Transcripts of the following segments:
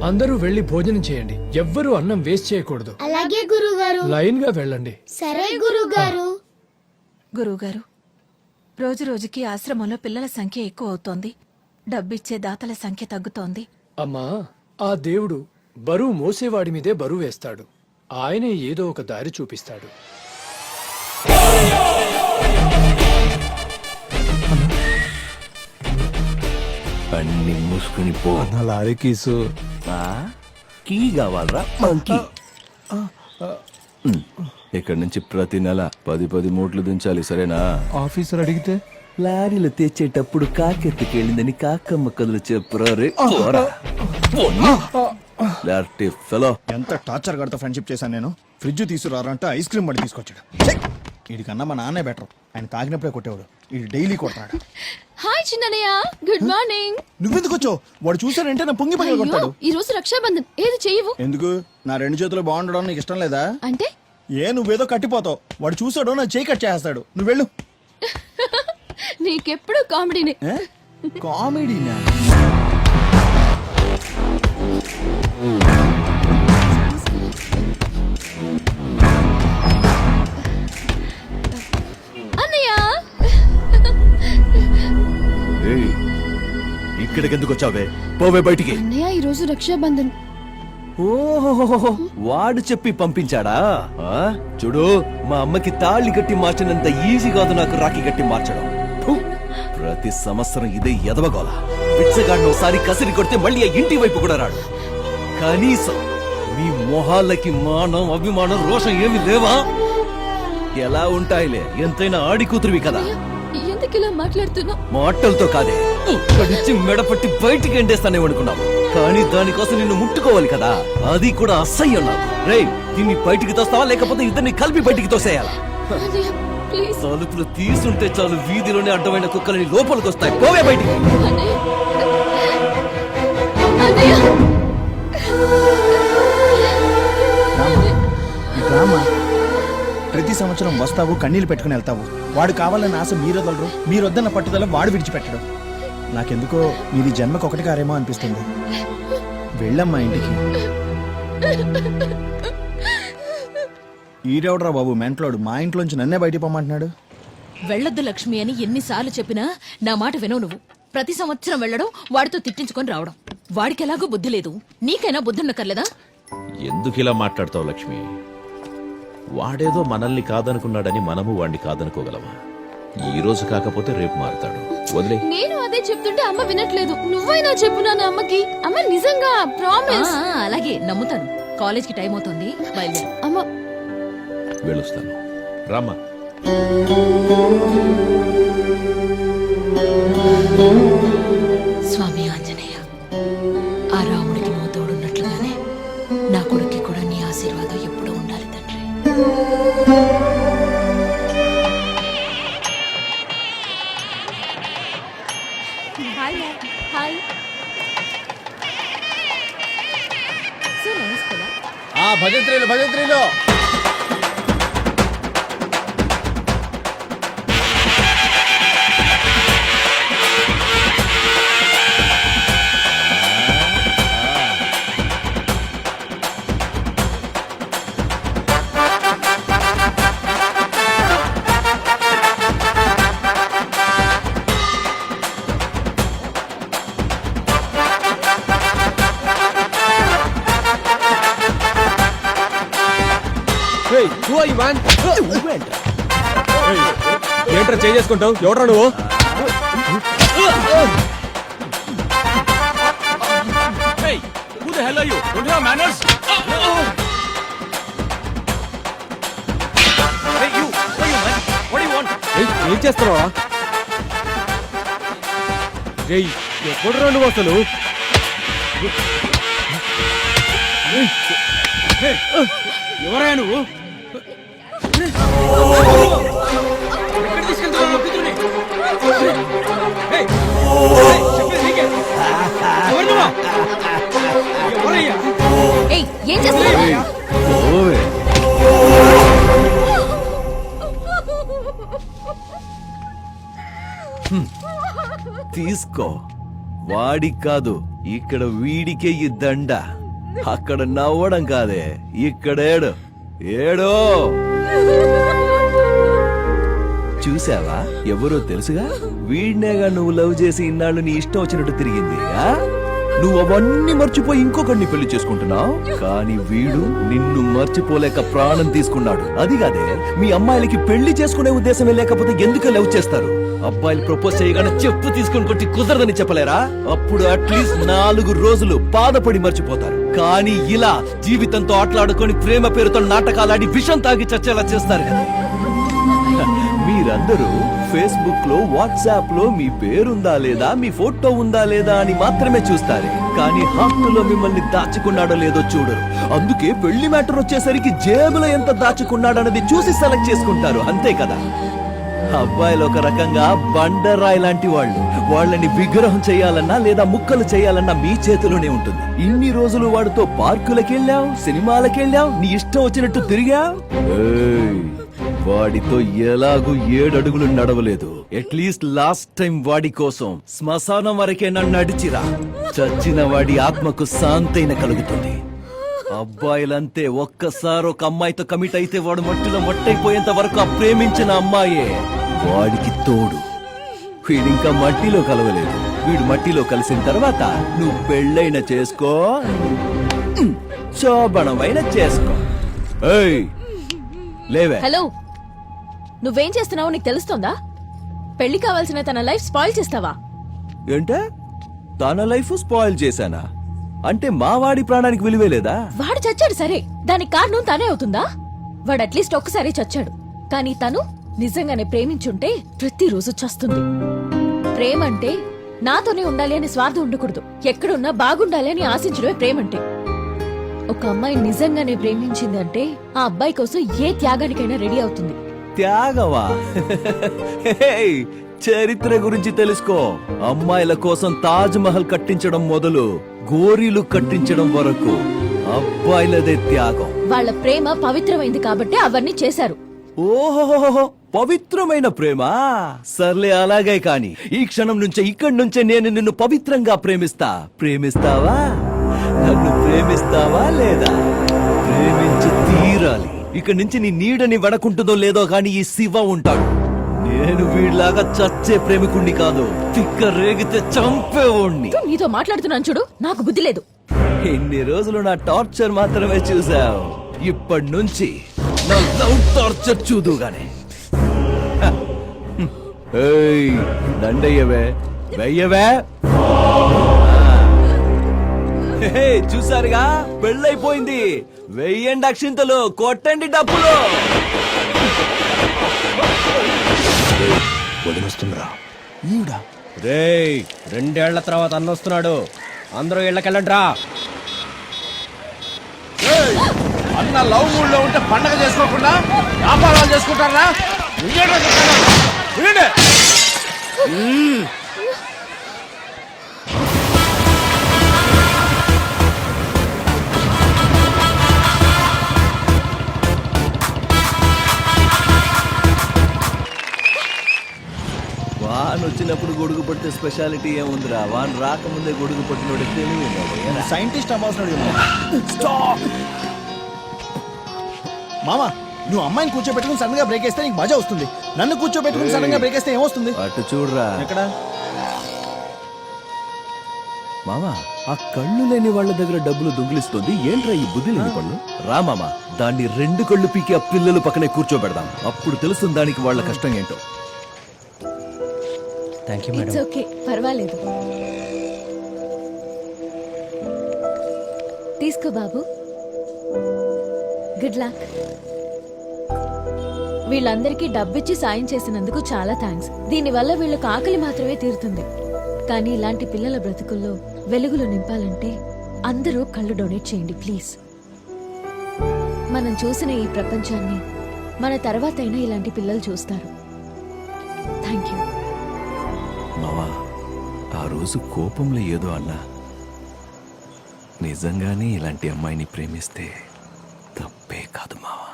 అందరూ వెళ్లి భోజనం చేయండి. ఎవ్వరూ అన్నం వేస్ట్ చేయకూడదు. అలాగే గురుగారు. లైన్ గా వెళ్ళండి. సరే గురుగారు. గురువుగారు, రోజు రోజుకి ఆశ్రమంలో పిల్లల సంఖ్య ఎక్కువ అవుతోంది. డబ్బిచ్చే దాతల సంఖ్య తగ్గుతోంది. అమ్మా, ఆ దేవుడు బరువు మోసేవాడి మీదే బరువు వేస్తాడు. ఆయనే ఏదో ఒక దారి చూపిస్తాడు. అన్ని మూసుకుని పో. లారీ కీసు కీ కావాలరా మంకీ? ఇక్కడ నుంచి ప్రతి నెల 10 మూట్లు దించాలి, సరేనా? ఆఫీసర్ అడిగితే లారీలు తెచ్చేటప్పుడు కాకెత్తుకెళ్ళిందని కాకమ్మ కథలు చెప్పురా రే. ఎంత టార్చర్ గడతా ఫ్రెండ్షిప్ చేశాను నేను. ఫ్రిడ్జ్ తీసుకురారంటే ఐస్ క్రీమ్ పడి తీసుకొచ్చాడు. వీడికన్నా మా నాన్నే బెటర్. ఆయన తాగినప్పుడే కొట్టేవాడు, వీడు డైలీ కొడతాడు. Hi Chinnayya, good morning. నువ్వెందుకు వచ్చావు? వాడు చూసాడంటే నా పొంగి పగల కొడతాడు. ఈ రోజు రక్షాబంధన్, ఏది చెయ్యవు? ఎందుకు? నా 2 చేతులు బాగుండడం నీకు ఇష్టం లేదా? అంటే నువ్వేదో కట్టిపోతావు. వాడు చూసాడు, నా చేయి కట్ చేస్తాడు. నువ్వు వెళ్ళు. నీకెప్పుడు కామెడీనే. కామెడీనా? అన్నయ్య, ఇక్కడికి ఎందుకు వచ్చావే? పోవే బయటికి. అన్నయ్య ఈ రోజు రక్షాబంధన్. ఓహో, వాడు చెప్పి పంపించాడా? చూడు, మా అమ్మకి తాళి కట్టి మార్చినంత ఈజీ కాదు నాకు రాఖీ కట్టి మార్చడం. ప్రతి సంవత్సరం ఇదే ఎదవగోల. పిచ్చగాడిని ఒకసారి కసిరి కొడితే మళ్ళీ ఆ ఇంటి వైపు కూడా రాడు. కనీసం మీ మొహాలకి మానం, అభిమానం, రోషం ఏమి లేవా? ఎలా ఉంటాయిలే, ఎంతైనా ఆడి కూతురువి కదా. ఎందుకు ఇలా మాట్లాడుతున్నావు? మాటలతో కాదే, ఇక్కడిచ్చి మెడపట్టి బయటికి ఎండేస్తానే అనుకున్నావు. కానీ దానికోసం నిన్ను ముట్టుకోవాలి కదా, అది కూడా అసహ్యం నాకు. రేయ్, దీన్ని బయటికి తోస్తావా లేకపోతే ఇద్దరిని కలిపి బయటికి తోసేయాలా? తలుపులు తీసుంటే చాలు, వీధిలోనే అడ్డమైన కుక్కలని లోపలికి వస్తాయి. పోవే బయటికి. ప్రతి సంవత్సరం వస్తావు, కన్నీళ్ళు పెట్టుకుని వెళ్తావు. వాడు కావాలన్న ఆశ మీరొదలరు, మీరొద్దన్న పట్టుదల వాడు విడిచిపెట్టడు. నాకెందుకో మీది జన్మకు ఒకటి కారేమో అనిపిస్తుంది. వెళ్ళమ్మా ఇంటికి. ఈడెవడరా బాబు మెంట్లోడు, మా ఇంట్లోంచి నన్నే బయటికి పొమ్మంటున్నాడు. వెళ్ళొద్దు లక్ష్మి అని ఎన్నిసార్లు చెప్పినా నా మాట వినవు నువ్వు. ప్రతి సంవత్సరం వెళ్ళడం, వాడితో తిట్టించుకొని రావడం. వాడికి ఎలాగో బుద్ధి లేదు, నీకైనా బుద్ధి ఉండక్కర్లేదా? ఎందుకు ఇలా మాట్లాడతావు లక్ష్మి? వాడేదో మనల్ని కాదనుకున్నాడని మనము వాడిని కాదనుకోగలమా? ఈ రోజు కాకపోతే రేపు మారుతాడు. వదిలే. నేను అదే చెప్తుంటే అమ్మ వినట్లేదు. నువ్వైనా చెప్పు నాన్న అమ్మకి. అమ్మ నిజంగా ప్రామిస్. అలాగే నమ్ముతాను. కాలేజ్కి టైం అవుతుంది, బయలుదేరు. అమ్మ వెళ్ళొస్తాను. రామ్మా. స్వామి ఆంజనేయ, ఆ రాముడికి నువ్వు తోడున్నట్లుగానే నా కొడుక్కి కూడా నీ ఆశీర్వాదం ఎప్పుడూ ఉండాలి తండ్రి. హాయ్. సో నైస్ కదా. భజంత్రీలు భజంత్రీలు. ఏంట్రా చేసుకుంటావు? ఎవడ్రా నువ్వు? ఏం చేస్తున్నావా? ఎప్పుడురా నువ్వు అసలు? ఎవరా నువ్వు? ఏం చేస్తున్నావు? తీసుకో. వాడికి కాదు, ఇక్కడ వీడికే ఈ దండ. అక్కడ నవ్వడం కాదే, ఇక్కడ ఏడు ఏడో. చూసావా, ఎవరో తెలుసుగా, వీడినేగా నువ్వు లవ్ చేసి ఇన్నాళ్ళు నీ ఇష్టం వచ్చినట్టు తిరిగింది. నువ్వు అవన్నీ మర్చిపోయి ఇంకొకరిని పెళ్లి చేసుకుంటున్నావు, కానీ వీడు నిన్ను మర్చిపోలేక ప్రాణం తీసుకున్నాడు. అది కాదే, మీ అమ్మాయిలకి పెళ్లి చేసుకునే ఉద్దేశమే లేకపోతే ఎందుకు లవ్ చేస్తారు? అబ్బాయిలు ప్రపోజ్ చేయగానే చెప్పు తీసుకుని కొట్టి కుదరదని చెప్పలేరా? అప్పుడు అట్లీస్ట్ 4 రోజులు బాధపడి మర్చిపోతారు. కానీ ఇలా జీవితంతో ఆటలాడుకొని ప్రేమ పేరుతో నాటకాలాడి విషం తాగి చచ్చేలా చేస్తారు కదా. మీరందరూ ఫేస్బుక్ లో, వాట్సాప్ లో మీ పేరుందా లేదా, మీ ఫోటో ఉందా లేదా అని మాత్రమే చూస్తారు, కానీ హార్ట్లో మిమ్మల్ని దాచుకున్నాడో లేదో చూడరు. అందుకే పెళ్లి మ్యాటర్ వచ్చేసరికి జేబులో ఎంత దాచుకున్నాడన్నది చూసి సెలెక్ట్ చేసుకుంటారు, అంతే కదా. అబ్బాయిలు ఒక రకంగా బండరాయి లాంటి వాళ్ళు. వాళ్ళని విగ్రహం చేయాలన్నా లేదా ముక్కలు చేయాలన్నా మీ చేతిలోనే ఉంటుంది. ఇన్ని రోజులు వాడితో పార్కులకెళ్ళావు, సినిమాలకెళ్ళావు, నీ ఇష్టం వచ్చినట్టు తిరిగావు. వాడితో ఎలాగూ 7 అడుగులు నడవలేదు. అట్లీస్ట్ లాస్ట్ టైం వాడి కోసం శ్మశానం వరకే నన్ను నడిచిరా. చచ్చిన వాడి ఆత్మకు శాంతైన కలుగుతుంది. అబ్బాయిలంతే, ఒక్కసారి ఒక అమ్మాయితో కమిట్ అయితే వాడు మట్టిలో మట్టయిపోయేంత వరకు ఆ ప్రేమించిన అమ్మాయే వాడికి తోడు. వీడింకా మట్టిలో కలవలేదు. వీడు మట్టిలో కలిసిన తర్వాత నువ్వు పెళ్ళైన చేసుకో, శోభనమైన చేసుకో. ఏయ్ లేవే. హలో, నువ్వేం చేస్తున్నావో నీకు తెలుస్తుందా? పెళ్లి కావాల్సిన తన లైఫ్ స్పాయిల్ చేస్తావా? ఏంటే, తన లైఫ్ స్పాయిల్ చేశానా? అంటే మా వాడి ప్రాణానికి విలువే లేదా? వాడు చచ్చాడు సరే, దానికి కారణం తనే అవుతుందా? వాడు అట్లీస్ట్ ఒక్కసారి చచ్చాడు, కానీ తను నిజంగానే ప్రేమించుంటే ప్రతిరోజు చస్తుంది. ప్రేమ అంటే నాతోనే ఉండాలి అని స్వార్థం ఉండకూడదు. ఎక్కడున్నా బాగుండాలి అని ఆశించడమే ప్రేమంటే. ఒక అమ్మాయి నిజంగానే ప్రేమించింది అంటే ఆ అబ్బాయి కోసం ఏ త్యాగానికైనా రెడీ అవుతుంది. త్యాగవా? హేయ్, చరిత్ర గురించి తెలుసుకో. అమ్మాయిల కోసం తాజ్ మహల్ కట్టించడం మొదలు గోరీలు కట్టించడం వరకు అబ్బాయిలదే త్యాగం. వాళ్ళ ప్రేమ పవిత్రమైంది కాబట్టి అవన్నీ చేశారు. ఓహో, పవిత్రమైన ప్రేమ. సర్లే, అలాగే. కాని ఈ క్షణం నుంచే, ఇక్కడి నుంచే నేను నిన్ను పవిత్రంగా ప్రేమిస్తా. ప్రేమిస్తావా? నన్ను ప్రేమిస్తావా లేదా? ప్రేమించి తీరాలి. ఇక్కడి నుంచి నీ నీడని వడకుంటుందో లేదో గాని ఈ శివ ఉంటాడు. నేను వీడిలాగా చచ్చే ప్రేమికుణ్ణి కాదు, తిక్క రేగితే చంపేవాణ్ణి. నీతో మాట్లాడుతున్నాను చూడు, నాకు బుద్ధి లేదు. ఇన్ని రోజులు నా టార్చర్ మాత్రమే చూసావు, ఇప్పటి నుంచి నా లవ్ టార్చర్ చూదుగానే. ఏయ్, దండయ్యవే, వెయ్యవే. చూసారుగా, పెళ్ళైపోయింది. వెయ్యండి అక్షింతలు, కొట్టండి డబ్బులు. వదిలేస్తుందిరా ఈవిడ. రేయ్, 2 ఏళ్ల తర్వాత అన్న వస్తున్నాడు, అందరూ ఇళ్ళకెళ్ళండి రా. అన్న లవ్ మూడ్ లో ఉంటే పండగ చేసుకోకుండా వ్యాపారాలు చేసుకుంటారా? వాన్ వచ్చినప్పుడు గొడుగు పడితే స్పెషాలిటీ ఏముందిరా? వాన్ రాకముందే గొడుగు పట్టినోడు తెలివి. సైంటిస్ట్ అవ్వాల్సిన మామా, నువ్వు అమ్మాయిని కూర్చోబెట్టుకుని సడన్ గా బ్రేక్ వేస్తే నీకు మజా వస్తుంది. నన్ను కూర్చోబెట్టుకుని సడన్ గా బ్రేక్ వేస్తే ఏమొస్తుంది? అటు చూడరా. ఎక్కడ? మామా, ఆ కళ్ళు లేని వాళ్ళ దగ్గర డబ్బులు దొంగిలిస్తుంది ఏంట్రా ఈ బుద్ధి లేని పళ్ళు? రా మామా, దాన్ని 2 కళ్ళు పీకి ఆ పిల్లలు పక్కనే కూర్చోబెడదాం. అప్పుడు తెలుస్తుంది దానికి వాళ్ళ కష్టం ఏంటో. ఇట్స్ ఓకే, పర్వాలేదు. తీసుకో బాబు, గుడ్ లక్. వీళ్ళందరికీ డబ్బిచ్చి సాయం చేసినందుకు చాలా థ్యాంక్స్. దీనివల్ల వీళ్ళకు ఆకలి మాత్రమే తీరుతుంది. కానీ ఇలాంటి పిల్లల బ్రతుకుల్లో వెలుగులు నింపాలంటే అందరూ కళ్ళు డొనేట్ చేయండి ప్లీజ్. మనం చూసిన ఈ ప్రపంచాన్ని మన తర్వాతైనా ఇలాంటి పిల్లలు చూస్తారు. Thank you. మావా, ఆ రోజు కోపంలో ఏదో అన్నా, నిజంగానే ఇలాంటి అమ్మాయిని ప్రేమిస్తే తప్పే కాదు మావా.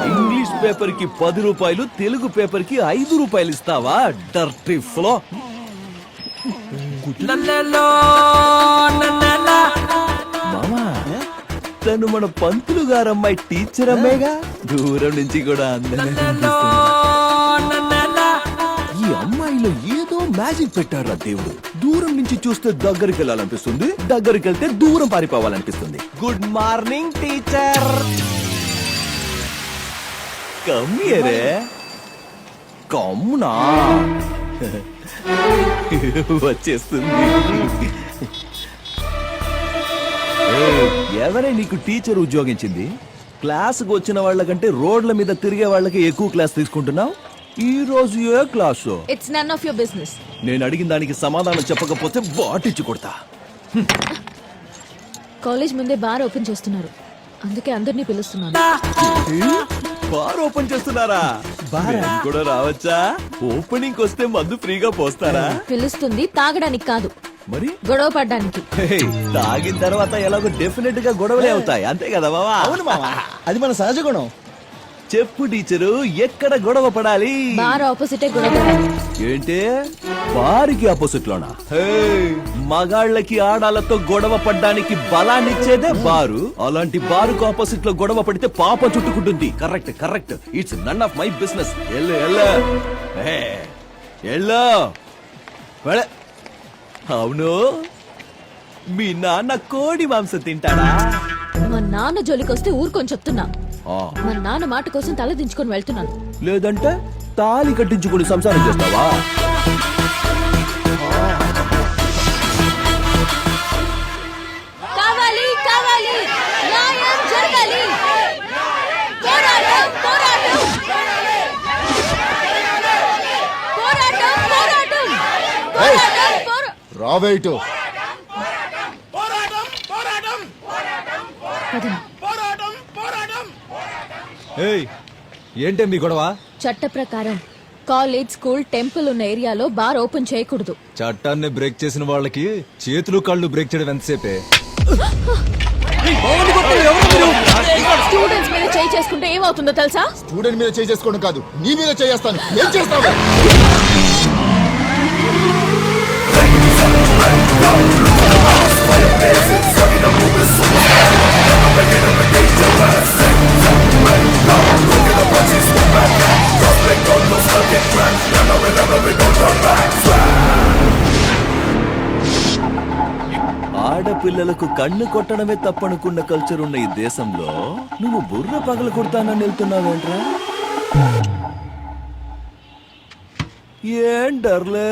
ఇంగ్లీష్ పేపర్ కి 10 రూపాయలు, తెలుగు పేపర్ కి 5 రూపాయలు ఇస్తావా? Dirty flow. మామా, తను మన పంతులు గారమ్మాయి టీచర్ అమ్మేగా. దూరం నుంచి కూడా అందంగా కనిపిస్తుంది. ఈ అమ్మాయిలో ఏదో మ్యాజిక్ పెట్టారా దేవుడు. దూరం నుంచి చూస్తే దగ్గరికి వెళ్ళాలనిపిస్తుంది, దగ్గరికి వెళ్తే దూరం పారిపోవాలనిపిస్తుంది. Good morning teacher. కమ్మియరే కమ్మునా వచ్చేస్తుంది. ఎవరే నీకు టీచర్ ఉద్యోగించింది? క్లాసుకు వచ్చిన వాళ్ళకంటే రోడ్ల మీద తిరిగే వాళ్ళకి ఎక్కువ క్లాస్ తీసుకుంటున్నావు. ఈ రోజు ఏ class? It's none of your business. నేను అడిగిన దానికి సమాధానం చెప్పకపోతే బాటిచ్చి కొడతా. కాలేజ్ ముందే బార్ ఓపెన్ చేస్తున్నారు, అందుకే అందరినీ పిలుస్తున్నాను. బార్ ఓపెన్ చేస్తున్నారా? నేను కూడా రావచ్చా? ఓపెనింగ్ వస్తే మందు ఫ్రీగా పోస్తారా? పిలుస్తుంది తాగడానికి కాదు, మరి గొడవ పడ్డానికి. హే, తాగిన తర్వాత ఎలాగో డెఫినెట్ గా గొడవలే అవుతాయి, అంతే కదా మావా? అవును మావా, అది మన సహజ గుణం. చెప్పు టీచరు, ఎక్కడ గొడవ పడాలి? బార్ ఆపోజిటే గొడవ పడాలి. ఏంటి బారికి ఆపోజిట్ లోనా? మగాళ్ళకి ఆడాలతో గొడవ పడ్డానికి బలాన్నిచ్చేదే బారు. అలాంటి బారుకు ఆపోజిట్ లో గొడవ పడితే పాప చుట్టుకుంటుంది. Correct correct. It's none of my business. అవును, మీ నాన్న కోడి మాంసం తింటాడా? మా నాన్న జోలికొస్తే ఊరుకొని చెప్తున్నా. ఆ, మా నాన్న మాట కోసం తల దించుకొని వెళ్తున్నాను. లేదంటే తాళి కట్టించుకుని సంసారం చేస్తావా? కావాలి కావాలి, న్యాయం జరగాలి. పోరాటం పోరాటం పోరాటం పోరాటం పోరాటం. రావేటు ఏంటే మీ గొడవ? చట్ట ప్రకారం కాలేజ్, స్కూల్, టెంపుల్ ఉన్న ఏరియాలో బార్ ఓపెన్ చేయకూడదు. చట్టాన్ని బ్రేక్ చేసిన వాళ్ళకి చేతులు కళ్ళు బ్రేక్ చేయడం ఎంతసేపే? స్టూడెంట్స్ మీద చేయి చేసుకుంటే ఏమవుతుందో తెలుసా? స్టూడెంట్ మీద చేసుకోవడం కాదు, నీ మీద చేస్తాను. ఏం చేస్తావు? ఆడపిల్లలకు కన్ను కొట్టడమే తప్పనుకున్న కల్చర్ ఉన్న ఈ దేశంలో నువ్వు బుర్ర పగల కొడతానని వెళ్తున్నావేంట్రా? ఏం డర్లే?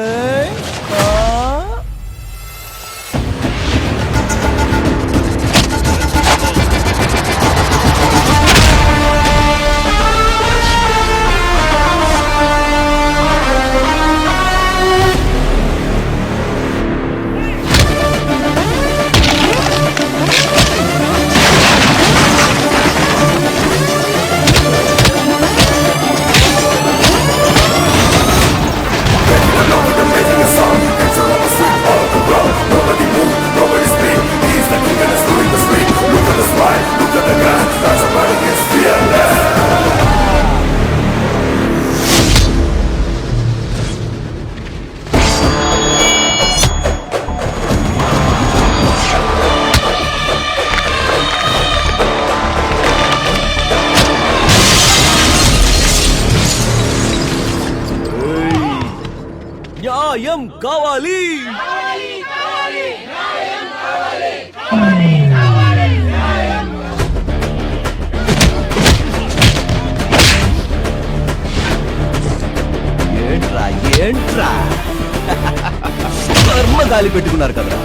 న్యాయం కావాలి. ఏంట్రా ఏంట్రా కర్మ గాలి పెట్టుకున్నారు కదా.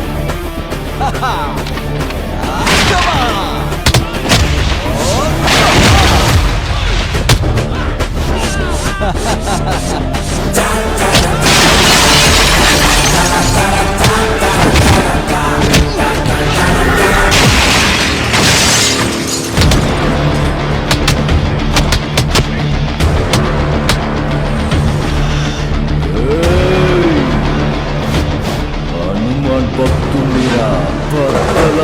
హనుమాన్ భక్తుడిరా, భక్తుల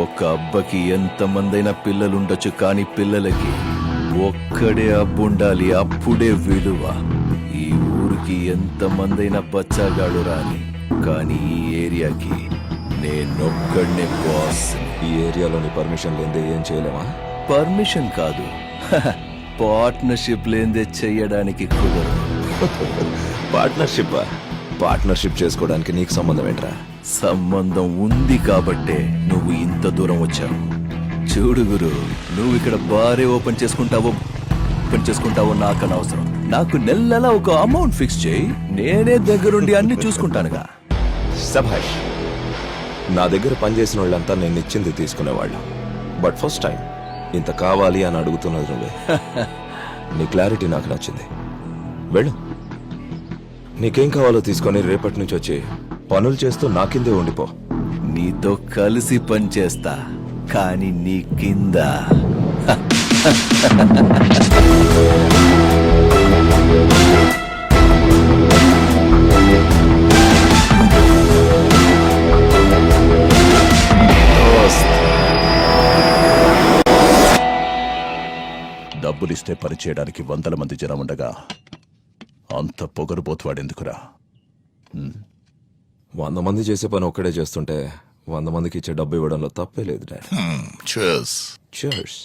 ఒక అబ్బకి ఎంతమందైనా పిల్లలుండొచ్చు, కానీ పిల్లలకి ఒక్కడే అబ్బుండాలి, అప్పుడే విలువ. ఈ ఊరికి ఎంతమందైనా బచ్చాగాడు రాని, కానీ ఈ ఏరియాకి నేనొక్కడనే బాస్. ఈ ఏరియాలోని పర్మిషన్ లేదే ఏం చేయలేమా? పర్మిషన్ కాదు, పార్ట్నర్షిప్ లేదే చెయ్యడానికి కుదరదు. పార్ట్నర్షిప్ చేసుకోవడానికి నీకు సంబంధం ఏంట్రా? సంబంధం ఉంది కాబట్టే నువ్వు ఇంత దూరం వచ్చావు. చూడు గురు, నువ్వు ఇక్కడ బారే ఓపెన్ చేసుకుంటావో నాకు అనవసరం. నాకు నెలలా ఒక అమౌంట్ ఫిక్స్ చేయి, నేనే దగ్గరుండి అన్ని చూసుకుంటానుగా. సభాష్. నా దగ్గర పనిచేసిన వాళ్ళంతా నేను ఇచ్చింది తీసుకునేవాళ్ళు. బట్ ఫస్ట్ టైం ఇంత కావాలి అని అడుగుతున్నది నువ్వే. నీ క్లారిటీ నాకు నచ్చింది. వెళ్ళు, నీకేం కావాలో తీసుకొని రేపటి నుంచి వచ్చి పనులు చేస్తూ నా కిందే ఉండిపో. నీతో కలిసి పని చేస్తా, కానీ నీ కింద. డబ్బులిస్తే పని చేయడానికి 100 మంది జనం ఉండగా అంత పొగరుబోతువాడెందుకురా? 100 మంది చేసే పని ఒక్కడే చేస్తుంటే 100 మందికి ఇచ్చే డబ్బు ఇవ్వడంలో తప్పే లేదు డాడ్. Cheers.